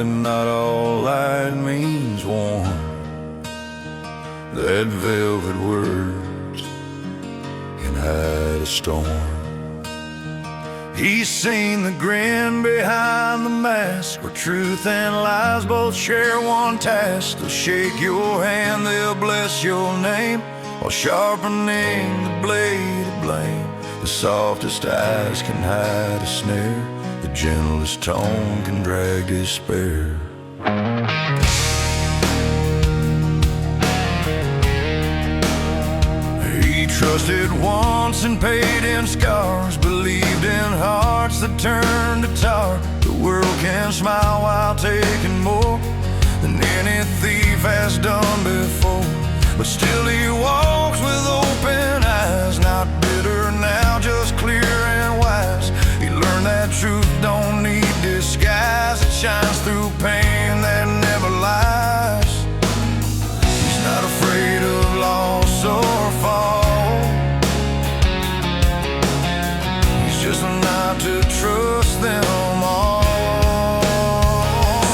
that not all light means warm, that velvet words can hide a storm. He's seen the grin behind the mask, where truth and lies both share one task. They'll shake your hand, they'll bless your name, while sharpening the blade of blame. The softest eyes can hide a snare, the gentlest tone can drag despair. He trusted once and paid in scars, believed in hearts that turn to tar. The world can smile while taking more than any thief has done before, but still he walks with open eyes, not bitter now, just clear and wise. He learned that truth don't need disguise, it shines through pain that never lies. He's not afraid of loss or fall, he's just not to trust them all.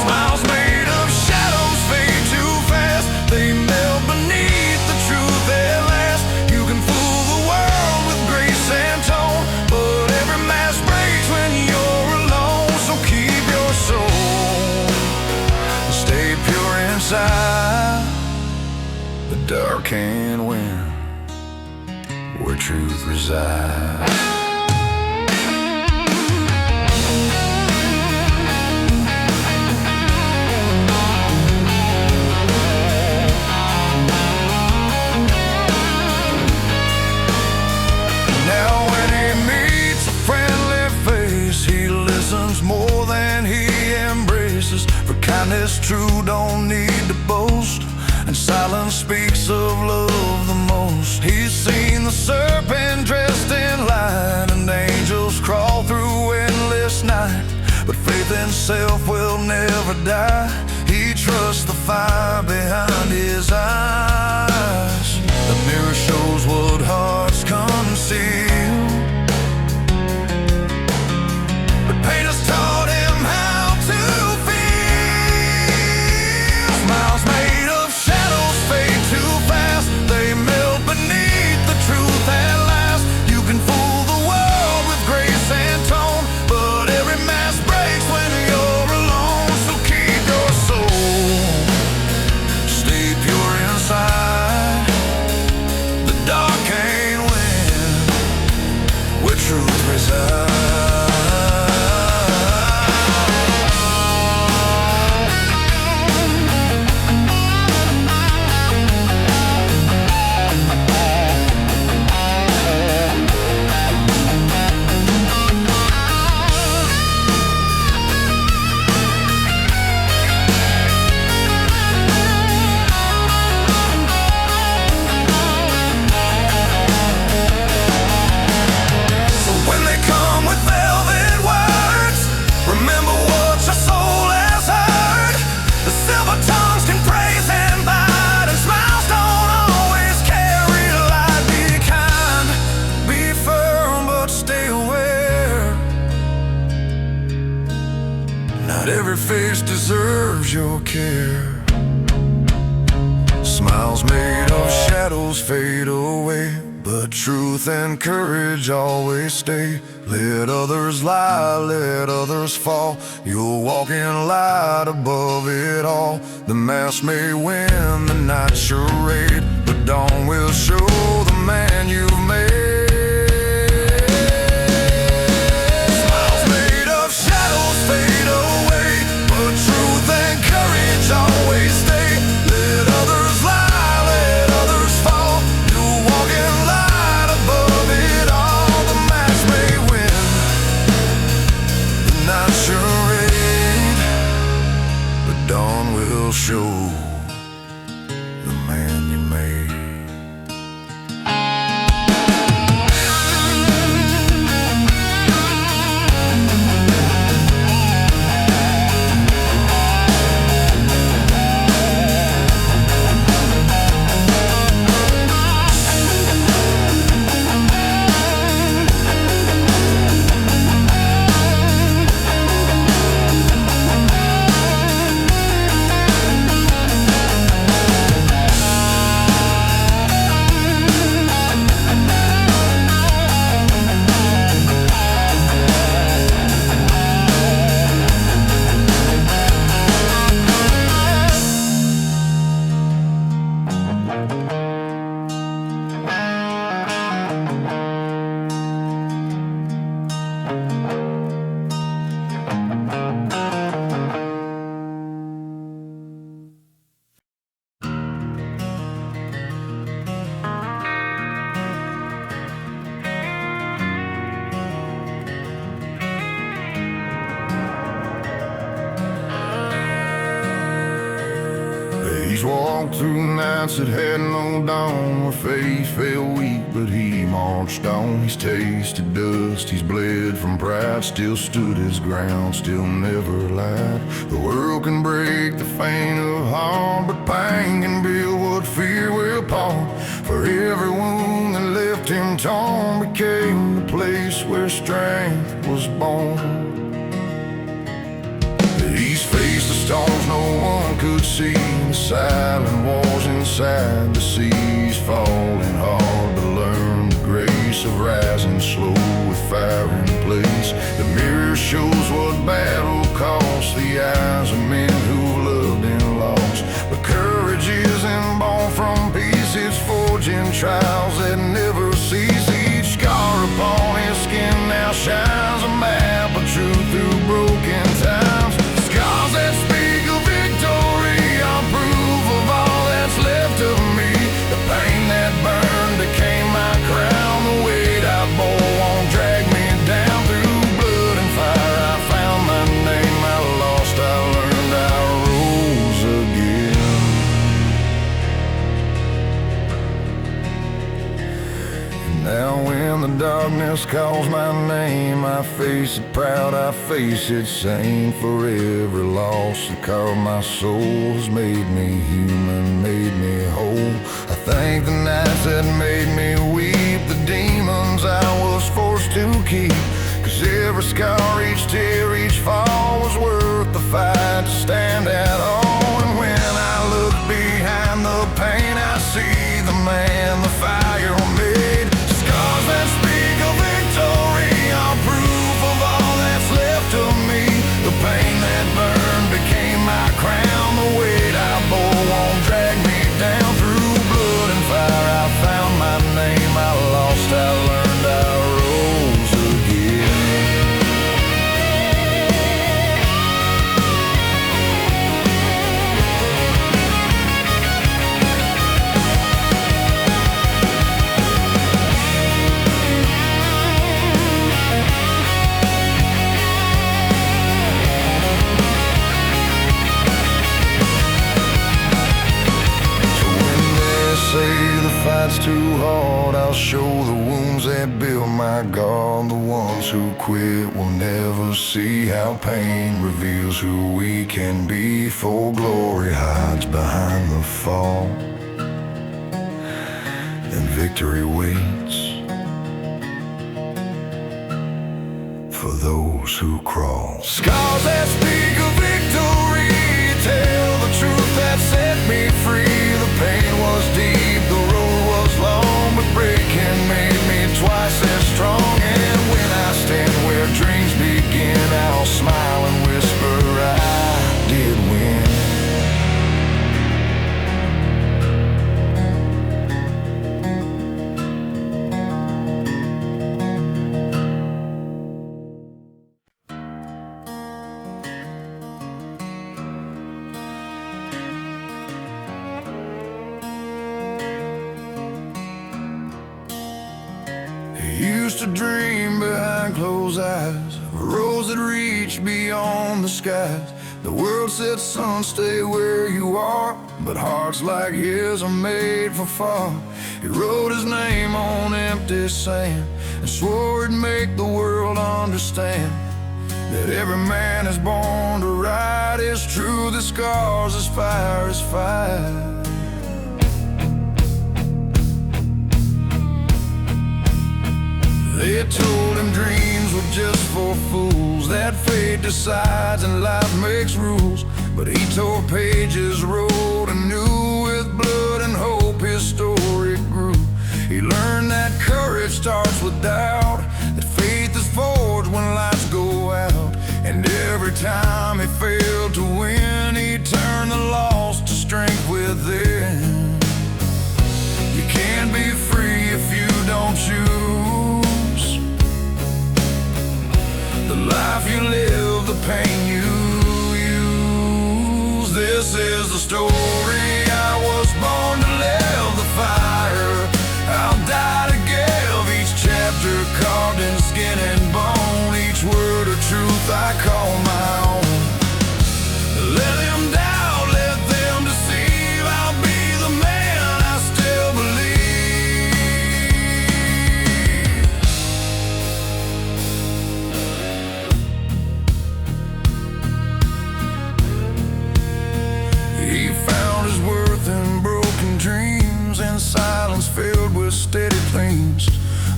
Smiles made of shadows fade too fast, they melt beneath the truth at last. You can fool the world with grace and tone, but every mask breaks when you're alone. So keep your soul, stay pure inside. The dark can't win where truth resides. More than he embraces, for kindness true don't need to boast, and silence speaks of love the most. He's seen the serpent dressed in light, and angels crawl through endless night, but faith in self will never die. He trusts the fire behind his eyes, the mirror shows what hearts conceal. Pain has taught him how to feel. Smiles made of shadows fade too fast, they melt beneath the truth at last. You can fool the world with grace and tone, but every mask breaks when you're alone. So keep your soul, stay pure inside. The dark can't win where truth resides. Not every face deserves your care. Smiles made of shadows fade away, but truth and courage always stay. Let others lie, let others fall, you'll walk in light above it all. The mask may win the night charade, but dawn will show the man you've made. Always stay. Let others lie, let others fall. You'll walk in light above it all. The mask may win the night charade, but dawn will show the man you made. He's walked through nights that had no dawn, where faith fell weak, but he marched on. He's tasted dust, he's bled from pride, still stood his ground, still never lied. The world can break the faint of heart, but pain can build what fear will part. For every wound that left him torn became the place where strength was born. He's faced the storms no one could see, the silent wars inside, the seas falling hard, but learn the grace of rising slow with fire in place. The mirror shows what battle costs, the eyes of men who loved and lost. But courage isn't born from peace, it's forged in trials that never cease. Each scar upon his skin now shines a map of truth through broken times. Scars that speak of victory are proof of all that's left of me. The pain that burned became my crown. The weight I bore won't drag me down. Through blood and fire I found my name. I lost, I learned, I rose again. And now when the darkness calls my name, I face it proud, I face it sane. For every loss that carved my soul has made me human, made me whole. I thank the nights that made me weep, the demons I was forced to keep. Cause every scar, each tear, each fall was worth the fight to stand at all. And when I look behind the pain, I see the man the fire made. Scars that speak of victory are proof of all that's left of me. The pain that burned became my crown. The weight I bore won't drag me down. Through blood and fire I found my name. I lost, I learned, I rose again. Say the fight's too hard, I'll show the wounds that build my God. The ones who quit will never see how pain reveals who we can be. For glory hides behind the fall, and victory waits for those who crawl. Scars that speak of victory tell the truth that set me free. The pain was deep, the road was long, but breaking made me twice as strong. And when I stand where dreams begin, I'll smile and whisper I did win. Used to dream behind closed eyes, of roads that reach beyond the skies. The world said, son, stay where you are, but hearts like his are made for far. He wrote his name on empty sand and swore he'd make the world understand that every man is born to ride. It's true, the scars, as fire is fire. They told him dreams were just for fools, that fate decides and life makes rules. But he tore pages, wrote anew, with blood and hope his story grew. He learned that courage starts with doubt, that faith is forged when lights go out. And every time he failed to win, he turned the loss to strength within. You can't be free if you don't choose the life you live, the pain you use. This is the story I was born to live, the fire I'll die to give. Each chapter carved in skin and bone, each word of truth I call my own. Let them doubt, let them deceive,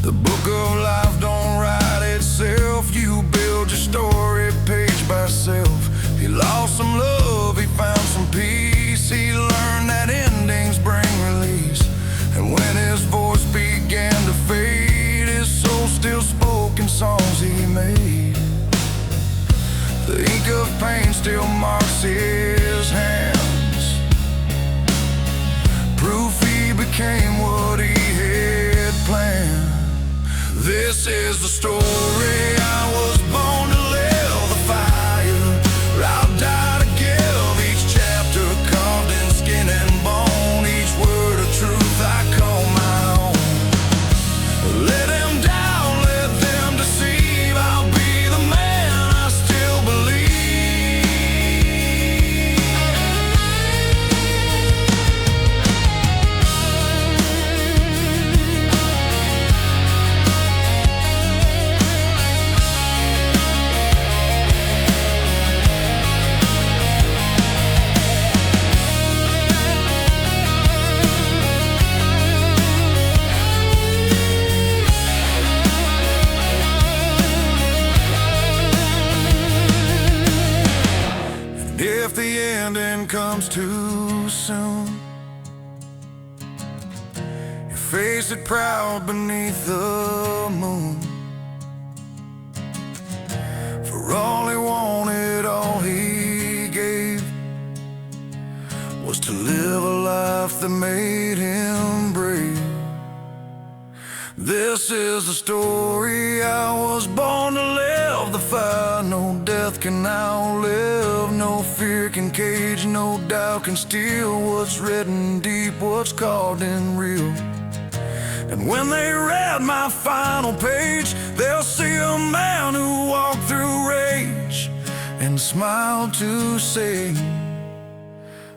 The book of life don't write itself. You build your story page by self. He lost some love, he found some peace. He learned that endings bring release. And when his voice began to fade, his soul still spoke in songs he made. The ink of pain still marks his hands, proof he became what he had planned. This is the story I was born to live. The fire I'll die to give. Each chapter carved in skin and bone. Each word of truth I call my own. Let them down, let them deceive. I'll be the man I still believe. If the ending comes too soon, you face it proud beneath the moon. For all he wanted, all he gave was to live a life that made him brave. This is the story I was born to live. The fire no death can outlive. No fear can cage, no doubt can steal what's written deep, what's carved in real. And when they read my final page, they'll see a man who walked through rage and smiled to say,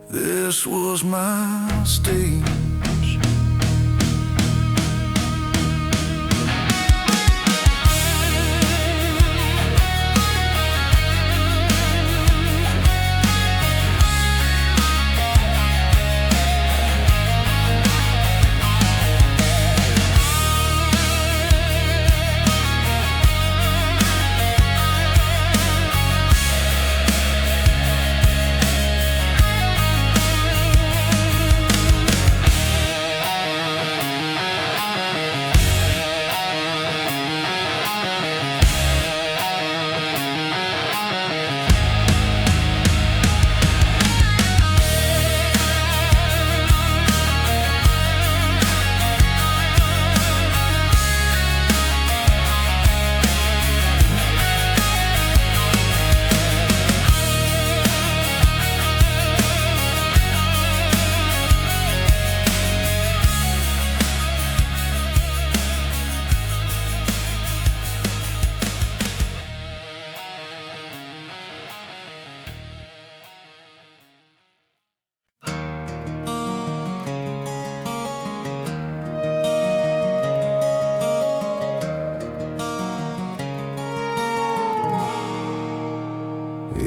this was my stage.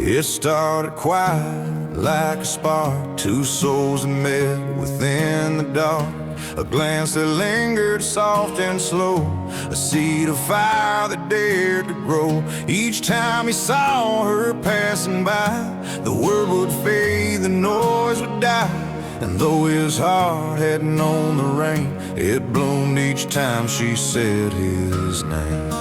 It started quiet like a spark, two souls that met within the dark. A glance that lingered soft and slow, a seed of fire that dared to grow. Each time he saw her passing by, the word would fade, the noise would die. And though his heart had known the rain, it bloomed each time she said his name.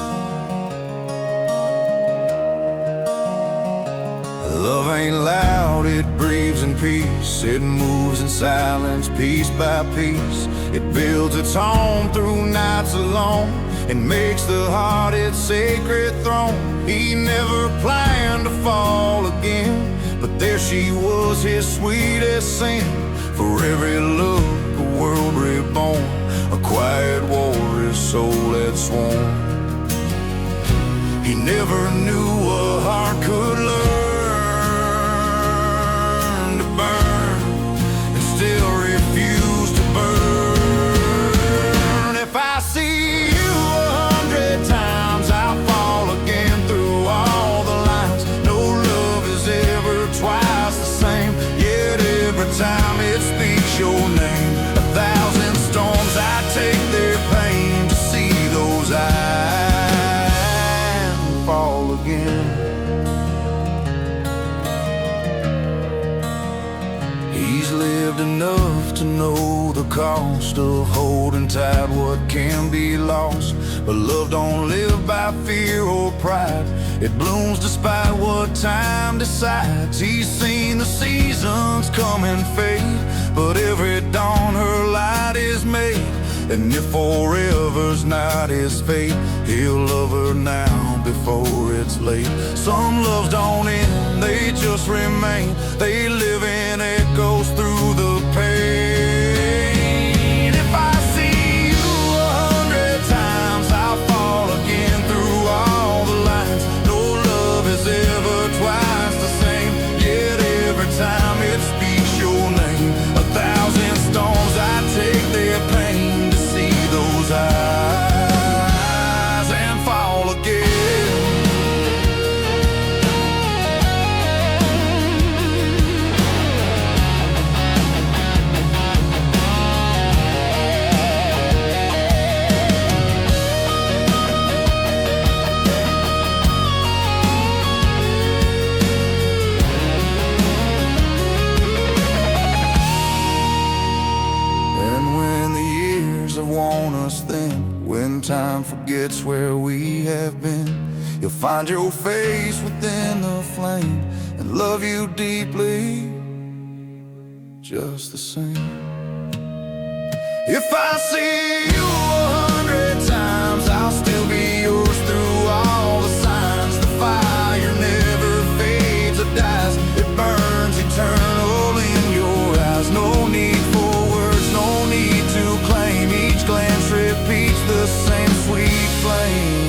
Love ain't loud, it breathes in peace. It moves in silence, piece by piece. It builds its home through nights alone. It makes the heart its sacred throne. He never planned to fall again, but there she was, his sweetest sin. For every look, a world reborn, a quiet war his soul had sworn. He never knew a heart could learn burn and still refuse to burn. If I see you 100 times, I'll fall again through all the lines. No love is ever twice the same, yet every time it speaks your name. 1,000 storms I take their pain to see those He's lived enough to know the cost of holding tight what can be lost. But love don't live by fear or pride. It blooms despite what time decides. He's seen the seasons come and fade, but every dawn her light is made. And if forever's not his fate, he'll love her now before it's late. Some loves don't end, they just remain. They live in echoes through the pain. If I see you 100 times, I'll fall again through all the lines. No love is ever twice the same, yet every time it speaks your name. 1,000 storms I take their pain, those eyes and fall again. And when the years have worn us thin, when time forgets where we have been, you'll find your face within the flame and love you deeply, just the same. If I see you 100 times, I'll still be yours through all the signs. The fire never fades or dies, it burns eternal in your eyes. No need for words, no need to claim. Each glance repeats the same sweet flame.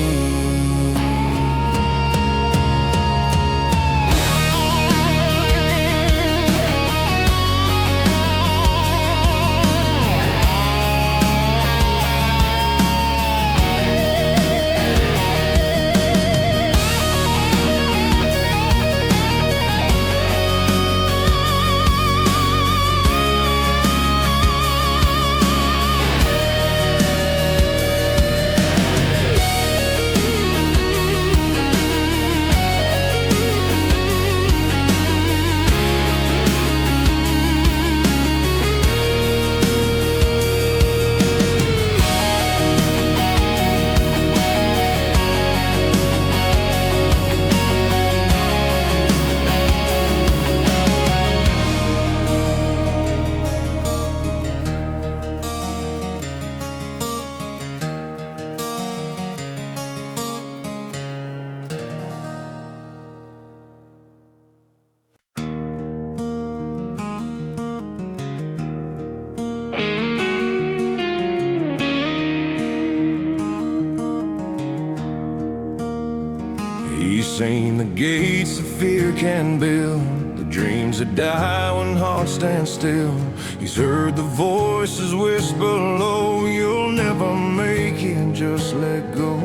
He's seen the gates that fear can build, the dreams that die when hearts stand still. He's heard the voices whisper low, you'll never make it, just let go.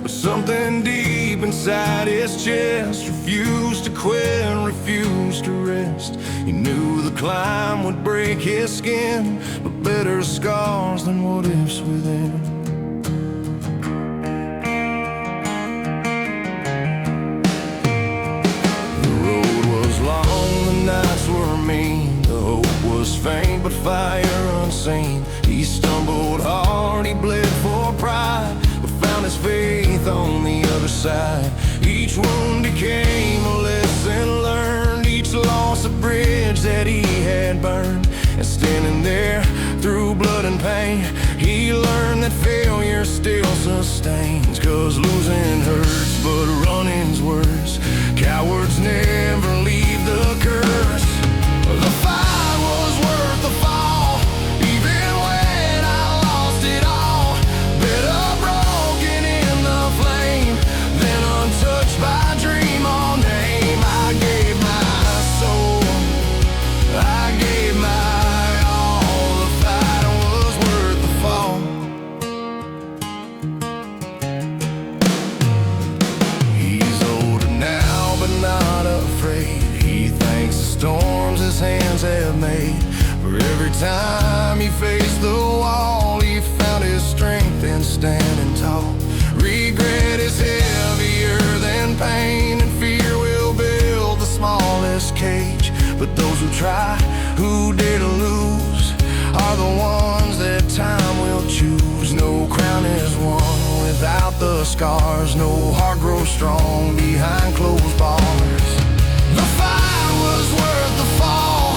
But something deep inside his chest refused to quit, refused to rest. He knew the climb would break his skin, but better scars than what ifs within. Nights were mean, the hope was faint, but fire unseen. He stumbled hard, he bled for pride, but found his faith on the other side. Each wound became a lesson learned, each loss a bridge that he had burned. And standing there through blood and pain, he learned that failure still sustains. 'Cause losing hurts, but running's worse. Cowards never leave the curse. The fight was worth the fall, even when I lost it all. Better broken in the flame than untouched by dream or name. I gave my soul, I gave my all. The fight was worth the fall. He's older now, but not afraid. He thanks the storms his hands have made. For every time he faced the wall, he found his strength in standing tall. Regret is heavier than pain, and fear will build the smallest cage. But those who try who dare to lose are the ones that time will choose. No crown is won without the scars. No heart grows strong behind closed bars. The fight was worth the fall,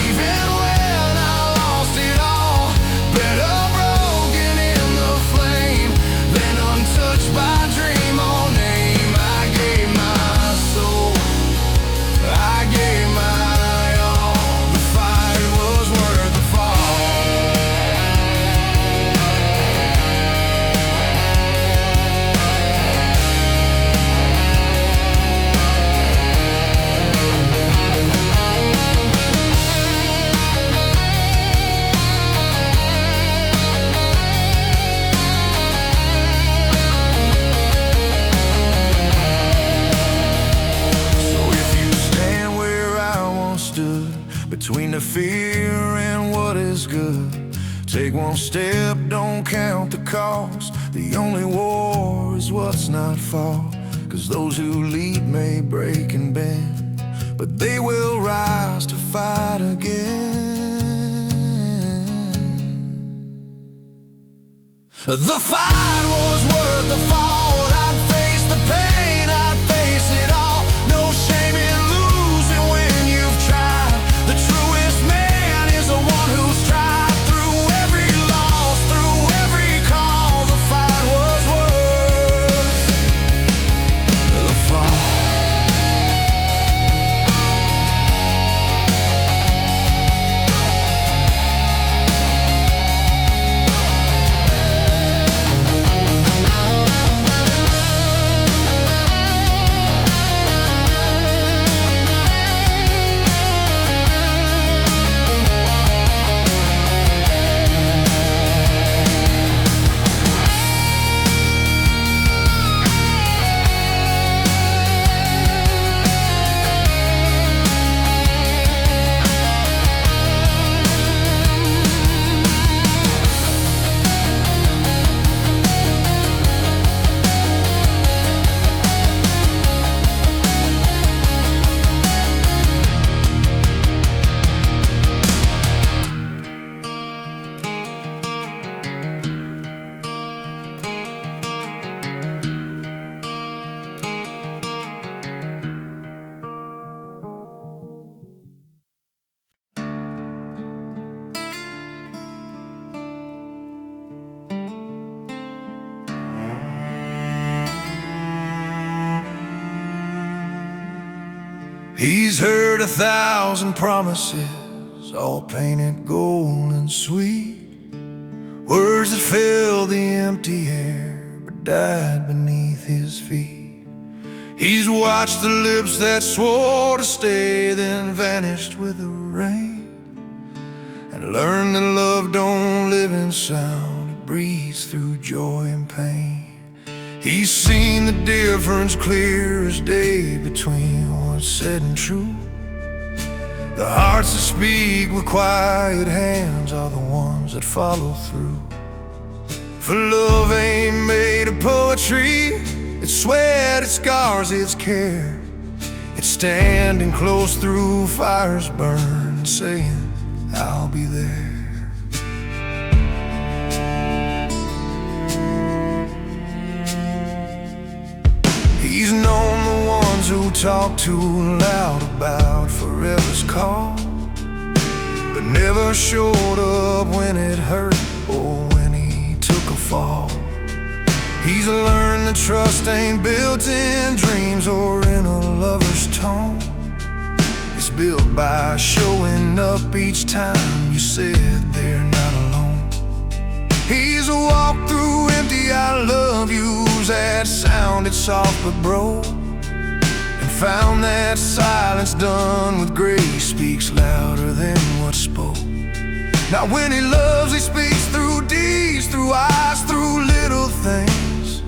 even when I lost it all. Better broken in the flame than untouched by dream or name. I gave my soul, I gave my all. The fight was worth the fall. Between the fear and what is good, take one step, don't count the cost. The only war is what's not fought. 'Cause those who lead may break and bend, but they will rise to fight again. The fight was worth the fall. I'd face the pain, I'd face it all. No shame in losing when you've tried. The truest man is the one who's tried through every loss, through every call. The fight was worth the fall. He's heard 1,000 promises, all painted gold and sweet. Words that filled the empty air, but died beneath his feet. He's watched the lips that swore to stay, then vanished with the rain, and learned that love don't live in sound, it breathes through joy and pain. He's seen the difference clear as day between what's said and true. The hearts that speak with quiet hands are the ones that follow through. For love ain't made of poetry, it's sweat, it's scars, it's care. It's standing close through fires burn, saying, I'll be there. He's known the ones who talk too loud about forever's call, but never showed up when it hurt or when he took a fall. He's learned that trust ain't built in dreams or in a lover's tone. It's built by showing up each time you said they're not alone. He's walked through empty I love yous that sounded soft but broke, and found that silence done with grace speaks louder than what's spoke. Now when he loves, he speaks through deeds, through eyes, through little things.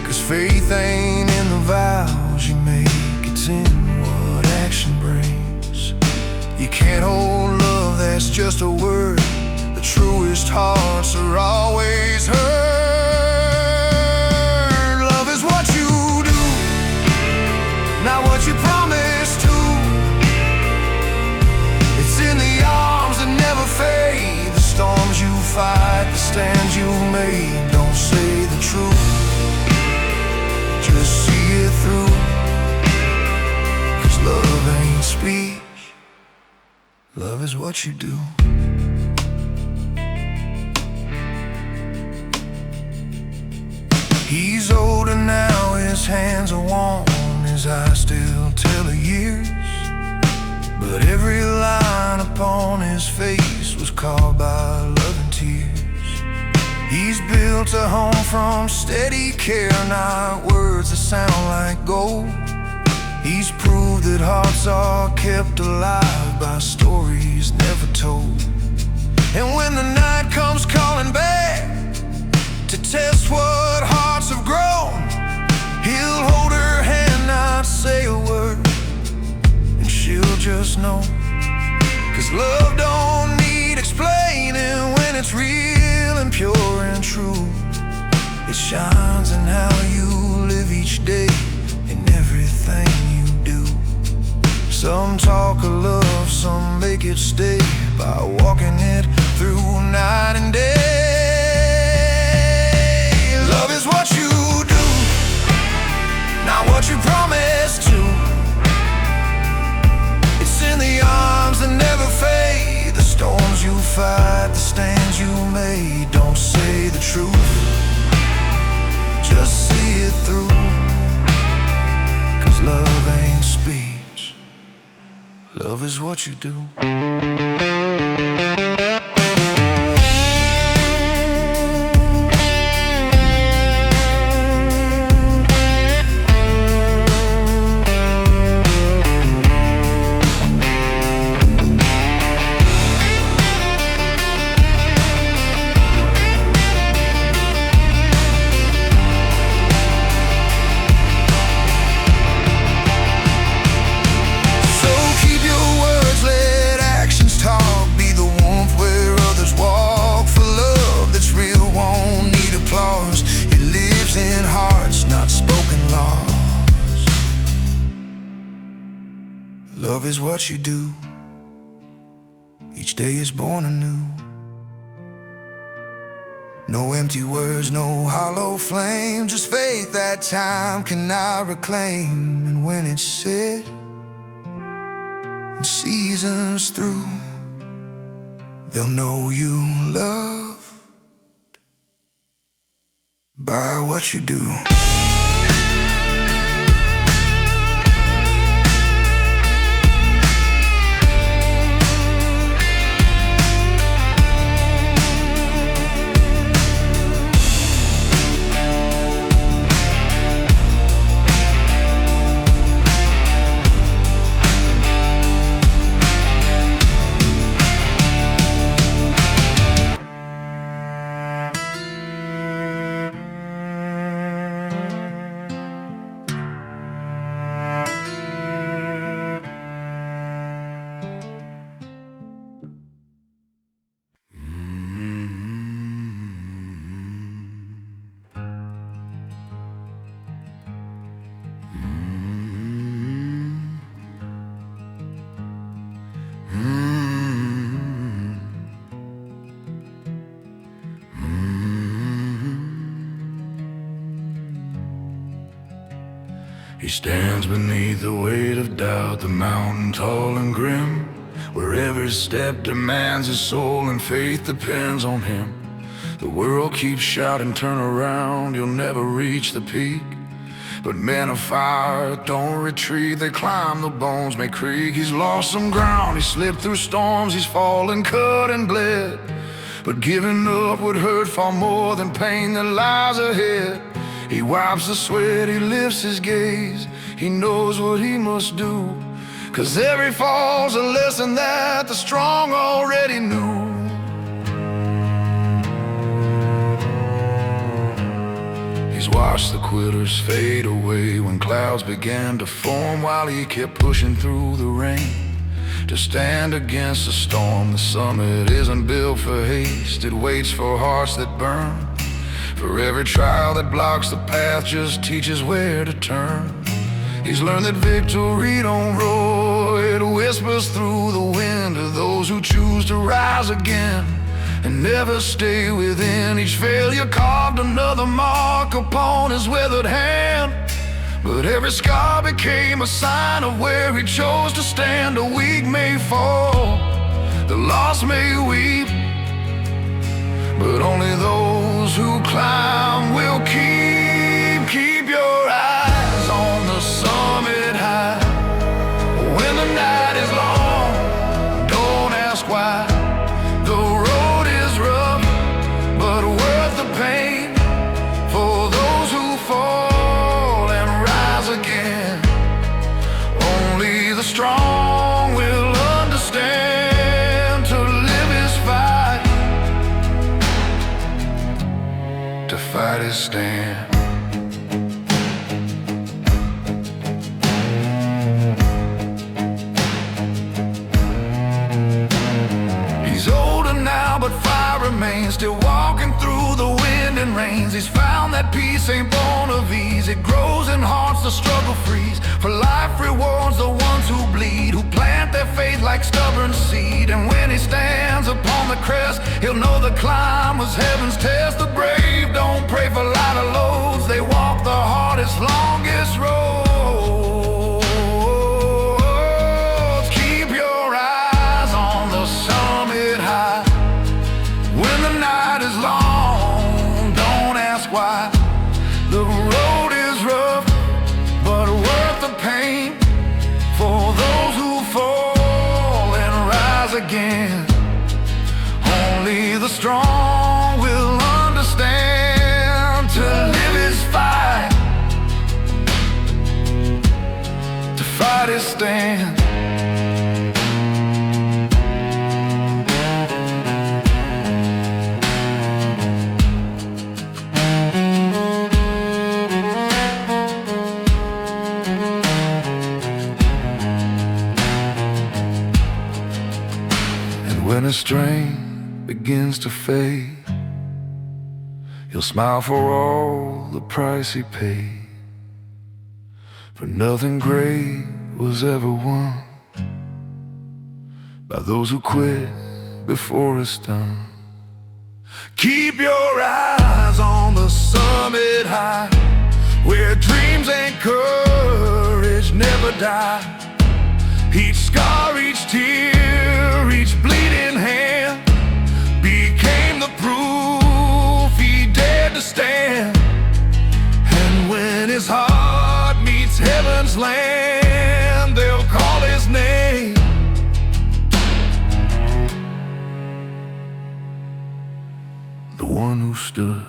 'Cause faith ain't in the vows you make, it's in what action brings. You can't hold love, that's just a word. The truest hearts are always heard. Love is what you do, not what you promise to. It's is what you do. He's older now, his hands are warm, his eyes still tell the years, but every line upon his face was called by love and tears. He's built a home from steady care, not words that sound like gold. He's proved that hearts are kept alive by stories never told. And when the night comes calling back to test what hearts have grown, he'll hold her hand, not say a word, and she'll just know. 'Cause love don't need explaining when it's real and pure and true. It shines in how you live each day, in everything you do. Some talk of love, some make it stay by walking it through night and day. Love is what you do, not what you promise to. It's in the arms that never fade, the storms you fight, the stands you made. Don't say the truth, just see it through. 'Cause love ain't speech, love is what you do. Love is what you do, each day is born anew. No empty words, no hollow flame, just faith that time cannot reclaim. And when it's said and seasons through, they'll know you loved by what you do. He stands beneath the weight of doubt, the mountain tall and grim, where every step demands his soul and faith depends on him. The world keeps shouting, turn around, you'll never reach the peak. But men of fire don't retreat, they climb the bones, make creek. He's lost some ground, he slipped through storms, he's fallen, cut and bled. But giving up would hurt far more than pain that lies ahead. He wipes the sweat, he lifts his gaze, he knows what he must do. 'Cause every fall's a lesson that the strong already knew. He's watched the quitters fade away when clouds began to form, while he kept pushing through the rain to stand against the storm. The summit isn't built for haste, it waits for hearts that burn. For every trial that blocks the path just teaches where to turn. He's learned that victory don't roar, it whispers through the wind to those who choose to rise again and never stay within. Each failure carved another mark upon his withered hand, but every scar became a sign of where he chose to stand. A weak may fall, The lost may weep, but only those who climb will keep. Keep your eyes on the summit high. When the night is long, don't ask why. The road is rough, but worth the pain. For those who fall and rise again, only the strong will understand. To live is fight, to fight is stand. He's older now, but fire remains, still walking through the wind and rains. He's found that peace ain't born of ease. It grows in hearts the struggle frees. For life rewards the ones who bleed, who plant their faith like stubborn seed. And when he stands upon the crest, he'll know the climb was heaven's test. The brave don't pray for lighter loads, they walk the hardest, longest roads. Keep your eyes on the summit high. When the night is long, don't ask why. The road is rough, but worth the pain. For those who fall and rise again, only the strong will understand. To live is fight, to fight is stand. When his strength begins to fade, he'll smile for all the price he paid. For nothing great was ever won by those who quit before it's done. Keep your eyes on the summit high, where dreams and courage never die. Each scar, each tear, each bleeding hand became the proof he dared to stand. And when his heart meets heaven's land, they'll call his name. The one who stood.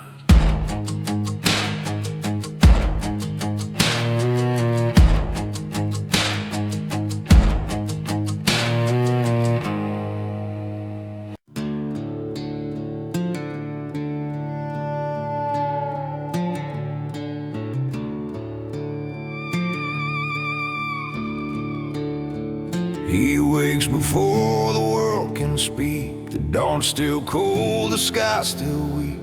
He wakes before the world can speak. The dawn's still cold, the sky's still weak.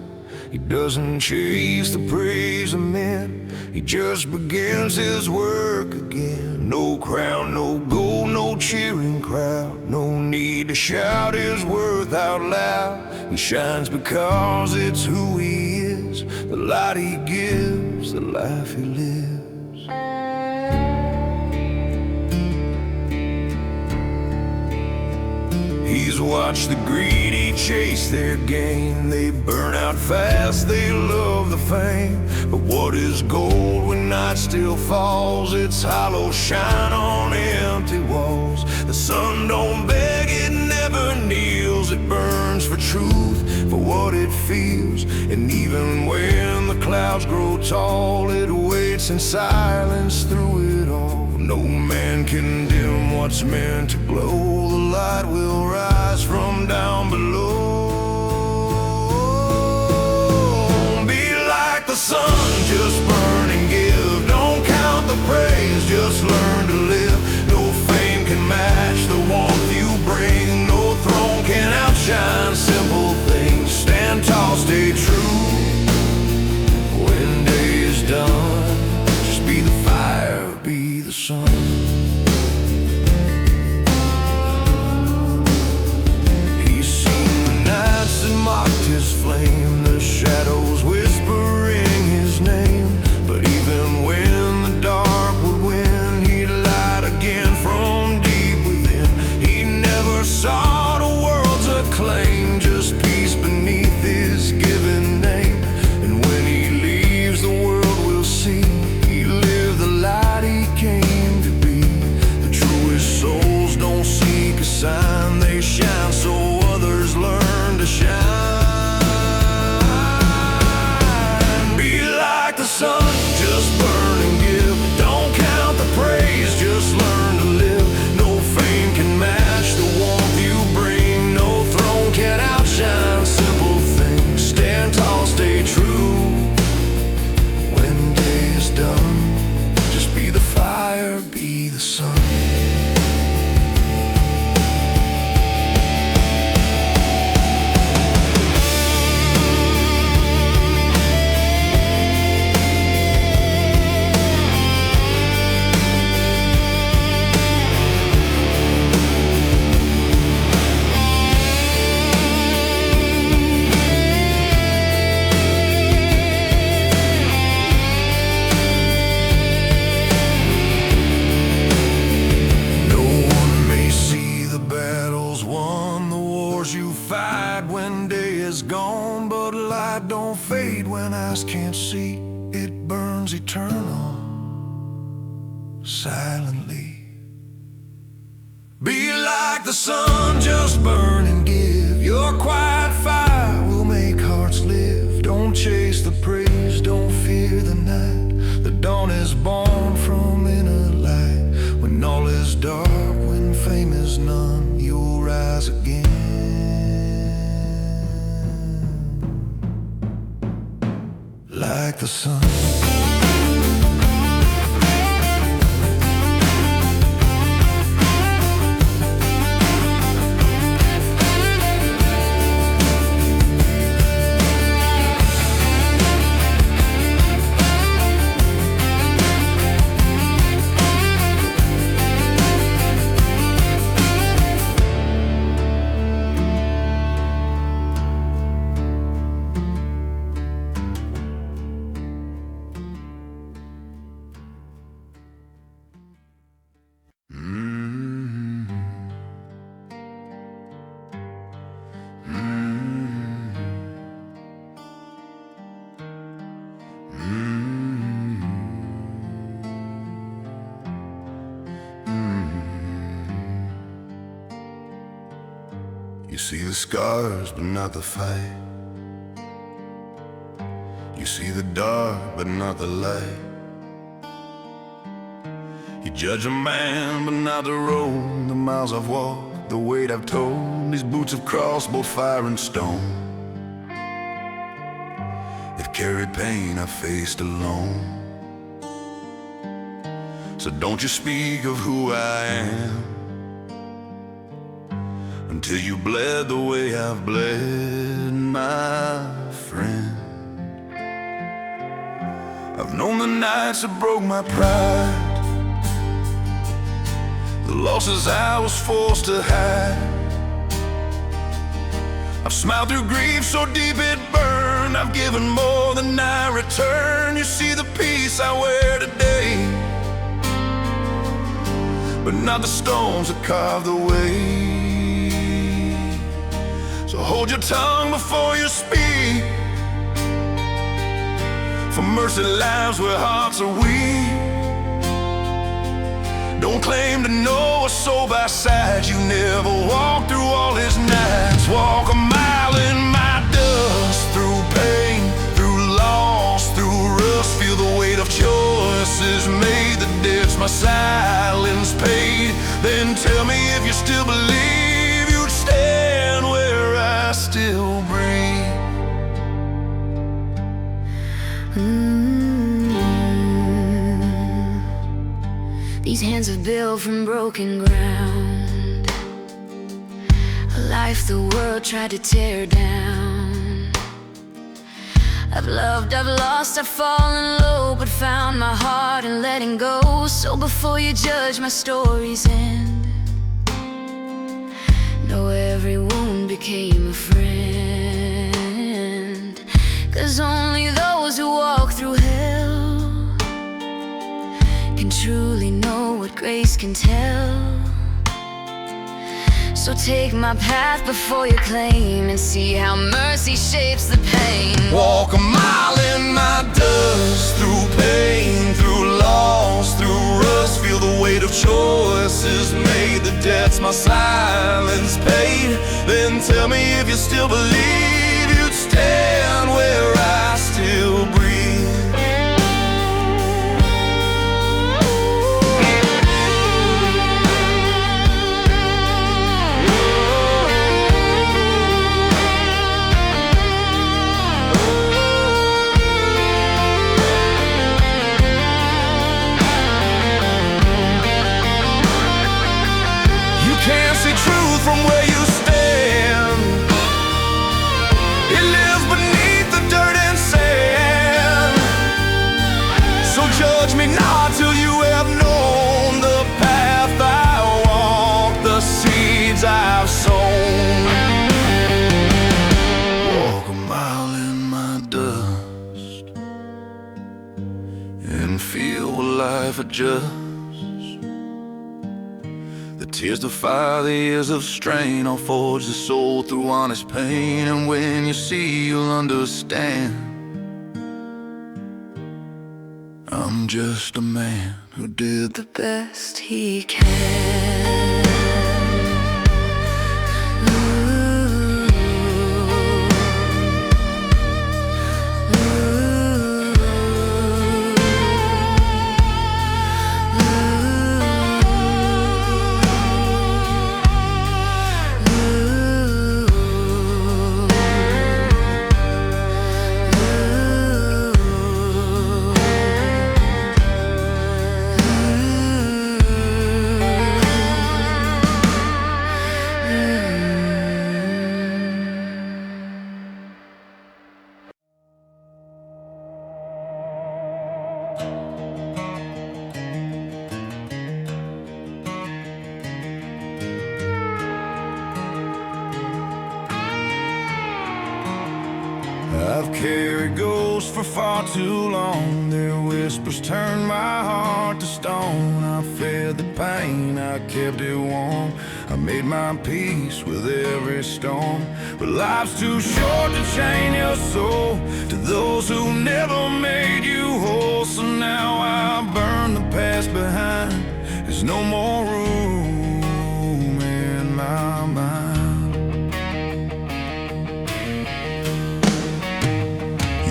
He doesn't chase the praise of men, he just begins his work again. No crown, no gold, no cheering crowd, no need to shout his worth out loud. He shines because it's who he is, the light he gives, the life he lives. He's watched the greedy chase their gain. They burn out fast, they love the fame. But what is gold when night still falls? It's hollow shine on empty walls. The sun don't beg, it never kneels. It burns for truth, for what it feels. And even when the clouds grow tall, it waits in silence through it all. No man can dim what's meant to glow. The light will rise from down below. Be like the sun, just burn and give. Don't count the praise, just learn to live. No fame can match the warmth you bring. No throne can outshine simple things. Stand tall, stay true. When day is done, just be the fire, be the sun. He's seen the nights that mocked his flame, the shadows whispering his name. But even when the dark would win, he'd light fight when day is gone, but light don't fade when eyes can't see. It burns eternal, silently. Be like the sun, just burn and give. Your quiet fire will make hearts live. Don't chase the praise, don't fear the night. The dawn is born from inner light. When all is dark, when fame is none, you'll rise again. Like the sun. You see the scars, but not the fight. You see the dark, but not the light. You judge a man, but not the road. The miles I've walked, the weight I've told. These boots have crossed both fire and stone. They've carried pain I've faced alone. So don't you speak of who I am until you bled the way I've bled, my friend. I've known the nights that broke my pride, the losses I was forced to hide. I've smiled through grief so deep it burned. I've given more than I return. You see the peace I wear today, but not the stones that carved the way. So hold your tongue before you speak, for mercy lives where hearts are weak. Don't claim to know a soul by sight. You never walked through all his nights. Walk a mile in my dust, through pain, through loss, through rust. Feel the weight of choices made, the debts my silence paid. Then tell me if you still believe you'd stand where I still breathe. These hands have built from broken ground, a life the world tried to tear down. I've loved, I've lost, I've fallen low, but found my heart in letting go. So before you judge my story's end, know every wound became a friend. 'Cause only those who walk through hell can truly know what grace can tell. So take my path before you claim, and see how mercy shapes the pain. Walk a mile in my dust, through pain, through loss, through rust. Feel the weight of choices made, the debts my silence paid. Then tell me if you still believe you'd stand where I still breathe. From where you stand, it lives beneath the dirt and sand. So judge me not till you have known the path I walk, the seeds I've sown. Walk a mile in my dust and feel what life adjusts. The Here's the fire, the years of strain, I'll forge the soul through honest pain. And when you see, you'll understand. I'm just a man who did the best he can. I've carried ghosts for far too long. Their whispers turned my heart to stone. I fed the pain, I kept it warm. I made my peace with every storm. But life's too short to chain your soul to those who never made you whole. So now I burn the past behind. There's no more room in my mind.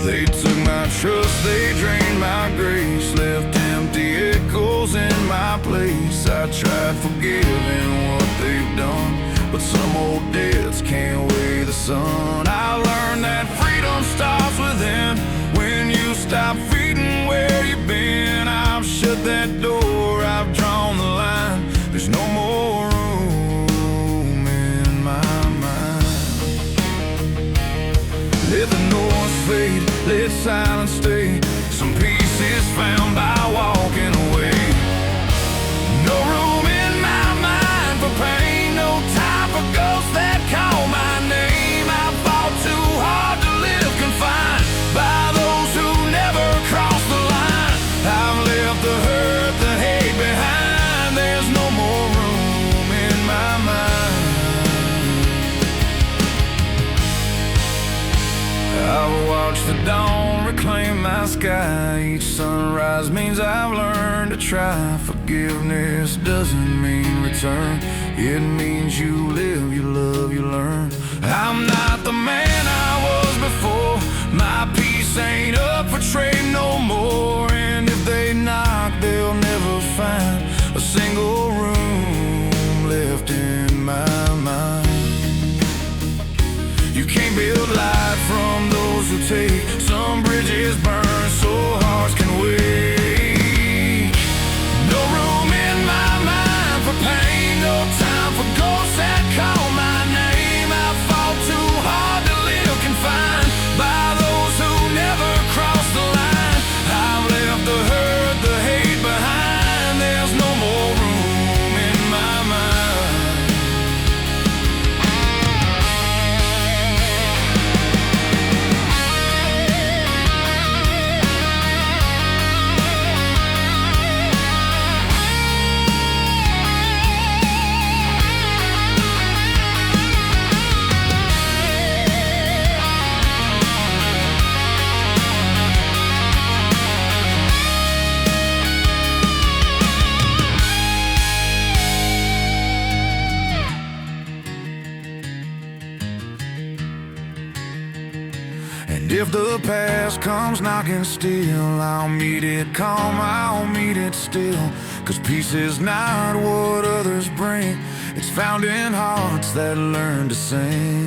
They took my trust, they drained my grace, left empty echoes in my place. I tried forgiving what they've done, but some old debts can't weigh the sun. I learned that freedom starts within. When you stop feeding where you've been, I've shut that door, I've drawn the line. There's no more room in my mind. Let the noise fade, let silence stay. Some peace is found by walking away. No room in my mind for pain, no time for ghosts that call my name. I fought too hard to live confined by those who never crossed the line. I've left the hurt, the hate behind. There's no more room in my mind. I've watched the dawn reclaim my sky. Each sunrise means I've learned to try. Forgiveness doesn't mean return. It means you live, you love, you learn. I'm not the man I was before. My peace ain't up for trade no more. And if they knock, they'll never find a single room left in my mind. You can't build life from those who take. Some bridges burn so hearts can wait. No room in my mind for pain, no time for ghosts that call my name. I fought too hard to live confined by those who never crossed the line. I've left the hurt, the hate behind. There's no more room in my mind. And if the past comes knocking still, I'll meet it calm, I'll meet it still. 'Cause peace is not what others bring, it's found in hearts that learn to sing.